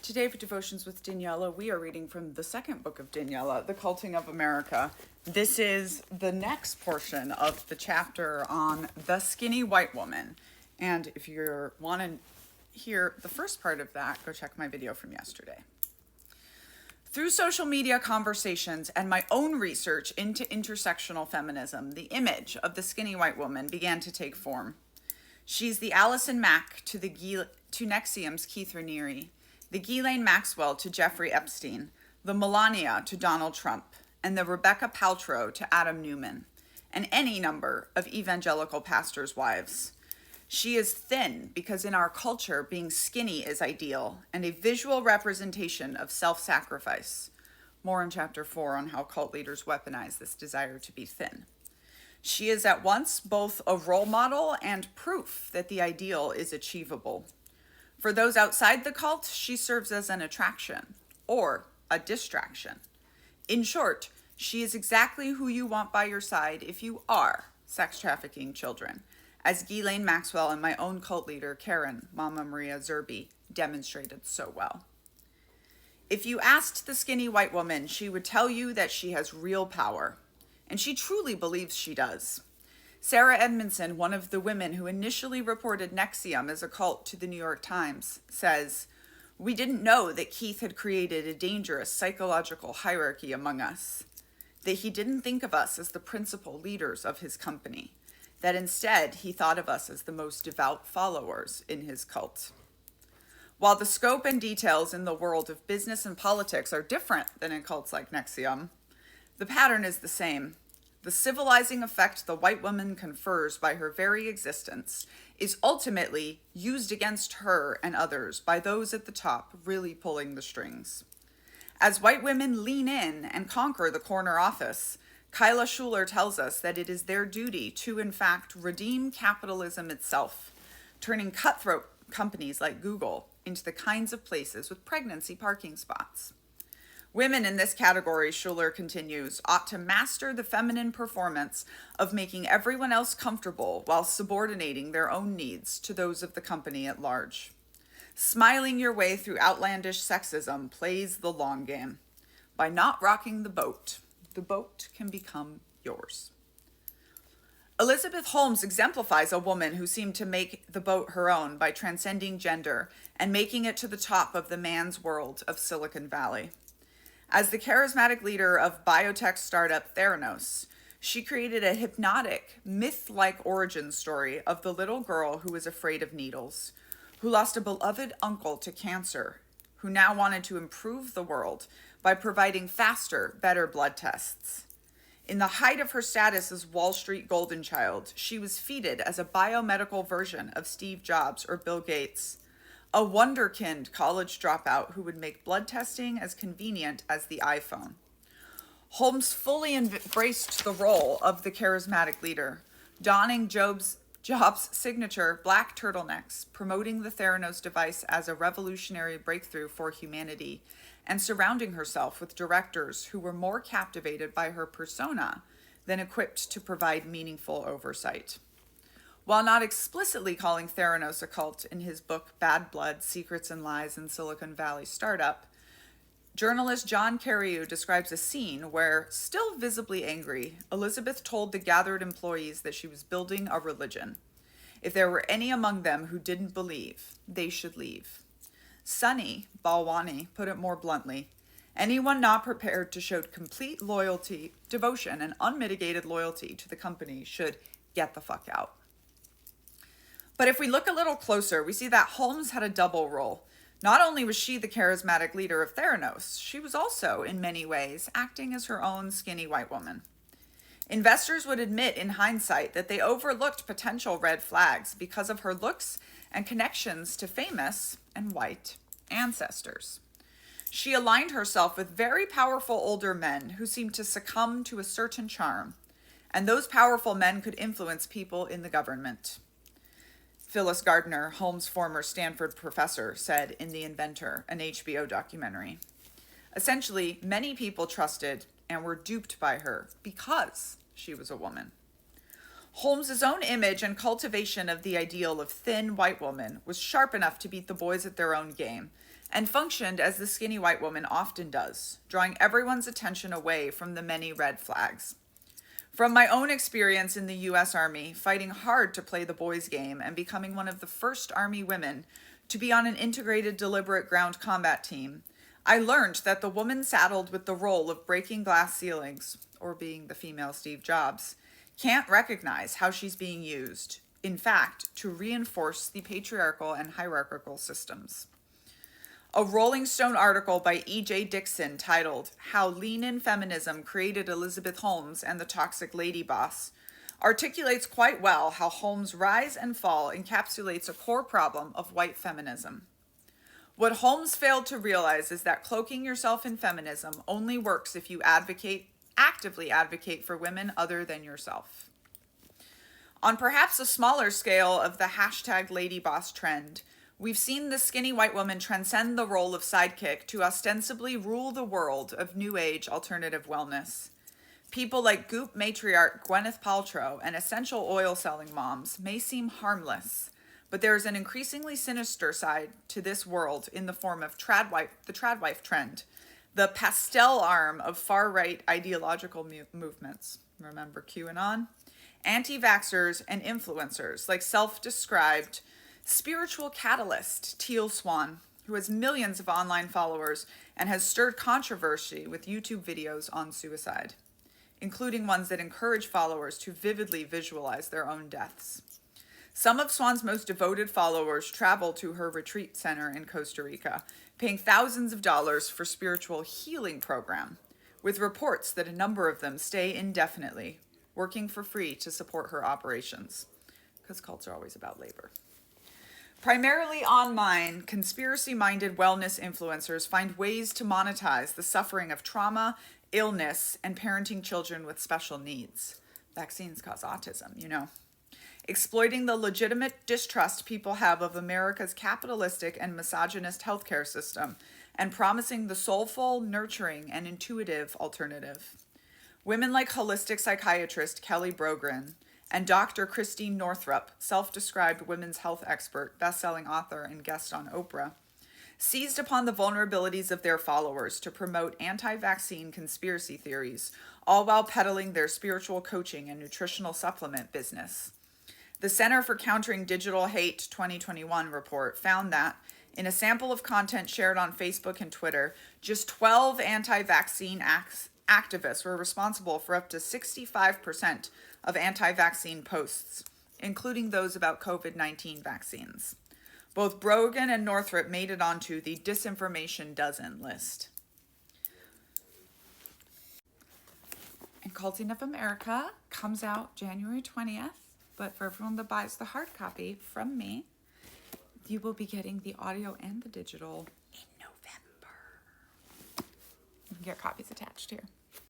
Today for Devotions with Daniela, we are reading from the second book of Daniela, The Culting of America. This is the next portion of the chapter on the skinny white woman. And if you want to hear the first part of that, go check my video from yesterday. Through social media conversations and my own research into intersectional feminism, the image of the skinny white woman began to take form. She's the Alison Mack to NXIVM's Keith Raniere, the Ghislaine Maxwell to Jeffrey Epstein, the Melania to Donald Trump, and the Rebecca Paltrow to Adam Newman, and any number of evangelical pastors' wives. She is thin because in our culture, being skinny is ideal and a visual representation of self-sacrifice. More in chapter 4 on how cult leaders weaponize this desire to be thin. She is at once both a role model and proof that the ideal is achievable. For those outside the cult, she serves as an attraction or a distraction. In short, she is exactly who you want by your side if you are sex trafficking children, as Ghislaine Maxwell and my own cult leader, Karen, Mama Maria Zerbe, demonstrated so well. If you asked the skinny white woman, she would tell you that she has real power, and she truly believes she does. Sarah Edmondson, one of the women who initially reported NXIVM as a cult to the New York Times, says, "We didn't know that Keith had created a dangerous psychological hierarchy among us, that he didn't think of us as the principal leaders of his company, that instead he thought of us as the most devout followers in his cult." While the scope and details in the world of business and politics are different than in cults like NXIVM, the pattern is the same. The civilizing effect the white woman confers by her very existence is ultimately used against her and others by those at the top really pulling the strings. As white women lean in and conquer the corner office, Kyla Schuler tells us that it is their duty to, in fact, redeem capitalism itself, turning cutthroat companies like Google into the kinds of places with pregnancy parking spots. Women in this category, Schuler continues, ought to master the feminine performance of making everyone else comfortable while subordinating their own needs to those of the company at large. Smiling your way through outlandish sexism plays the long game. By not rocking the boat can become yours. Elizabeth Holmes exemplifies a woman who seemed to make the boat her own by transcending gender and making it to the top of the man's world of Silicon Valley. As the charismatic leader of biotech startup Theranos, she created a hypnotic, myth-like origin story of the little girl who was afraid of needles, who lost a beloved uncle to cancer, who now wanted to improve the world by providing faster, better blood tests. In the height of her status as Wall Street golden child, she was feted as a biomedical version of Steve Jobs or Bill Gates, a wonderkind college dropout who would make blood testing as convenient as the iPhone. Holmes fully embraced the role of the charismatic leader, donning Jobs' signature black turtlenecks, promoting the Theranos device as a revolutionary breakthrough for humanity, and surrounding herself with directors who were more captivated by her persona than equipped to provide meaningful oversight. While not explicitly calling Theranos a cult in his book Bad Blood, Secrets and Lies in Silicon Valley Startup, journalist John Carreyrou describes a scene where, still visibly angry, Elizabeth told the gathered employees that she was building a religion. If there were any among them who didn't believe, they should leave. Sunny Balwani put it more bluntly: anyone not prepared to show complete loyalty, devotion, and unmitigated loyalty to the company should get the fuck out. But if we look a little closer, we see that Holmes had a double role. Not only was she the charismatic leader of Theranos, she was also, in many ways, acting as her own skinny white woman. Investors would admit in hindsight that they overlooked potential red flags because of her looks and connections to famous and white ancestors. She aligned herself with very powerful older men who seemed to succumb to a certain charm, and those powerful men could influence people in the government. Phyllis Gardner, Holmes' former Stanford professor, said in The Inventor, an HBO documentary. Essentially, many people trusted and were duped by her because she was a woman. Holmes' own image and cultivation of the ideal of thin white woman was sharp enough to beat the boys at their own game, and functioned as the skinny white woman often does, drawing everyone's attention away from the many red flags. From my own experience in the U.S. Army, fighting hard to play the boys' game and becoming one of the first Army women to be on an integrated deliberate ground combat team, I learned that the woman saddled with the role of breaking glass ceilings, or being the female Steve Jobs, can't recognize how she's being used, in fact, to reinforce the patriarchal and hierarchical systems. A Rolling Stone article by E.J. Dixon titled "How Lean-In Feminism Created Elizabeth Holmes and the Toxic Lady Boss" articulates quite well how Holmes' rise and fall encapsulates a core problem of white feminism. What Holmes failed to realize is that cloaking yourself in feminism only works if you actively advocate for women other than yourself. On perhaps a smaller scale of the #LadyBoss trend, we've seen the skinny white woman transcend the role of sidekick to ostensibly rule the world of New Age alternative wellness. People like Goop matriarch Gwyneth Paltrow and essential oil selling moms may seem harmless, but there is an increasingly sinister side to this world in the form of the tradwife trend, the pastel arm of far-right ideological movements. Remember QAnon? Anti-vaxxers and influencers like self-described spiritual catalyst Teal Swan, who has millions of online followers and has stirred controversy with YouTube videos on suicide, including ones that encourage followers to vividly visualize their own deaths. Some of Swan's most devoted followers travel to her retreat center in Costa Rica, paying thousands of dollars for spiritual healing program, with reports that a number of them stay indefinitely, working for free to support her operations, because cults are always about labor. Primarily online, conspiracy-minded wellness influencers find ways to monetize the suffering of trauma, illness, and parenting children with special needs. Vaccines cause autism, you know. Exploiting the legitimate distrust people have of America's capitalistic and misogynist healthcare system, and promising the soulful, nurturing, and intuitive alternative. Women like holistic psychiatrist Kelly Brogren and Dr. Christine Northrup, self-described women's health expert, best-selling author, and guest on Oprah, seized upon the vulnerabilities of their followers to promote anti-vaccine conspiracy theories, all while peddling their spiritual coaching and nutritional supplement business. The Center for Countering Digital Hate 2021 report found that, in a sample of content shared on Facebook and Twitter, just 12 anti-vaccine activists were responsible for up to 65% of anti-vaccine posts, including those about COVID-19 vaccines. Both Brogan and Northrup made it onto the Disinformation Dozen list. And Culting of America comes out January 20th, but for everyone that buys the hard copy from me, you will be getting the audio and the digital in November. You can get copies attached here.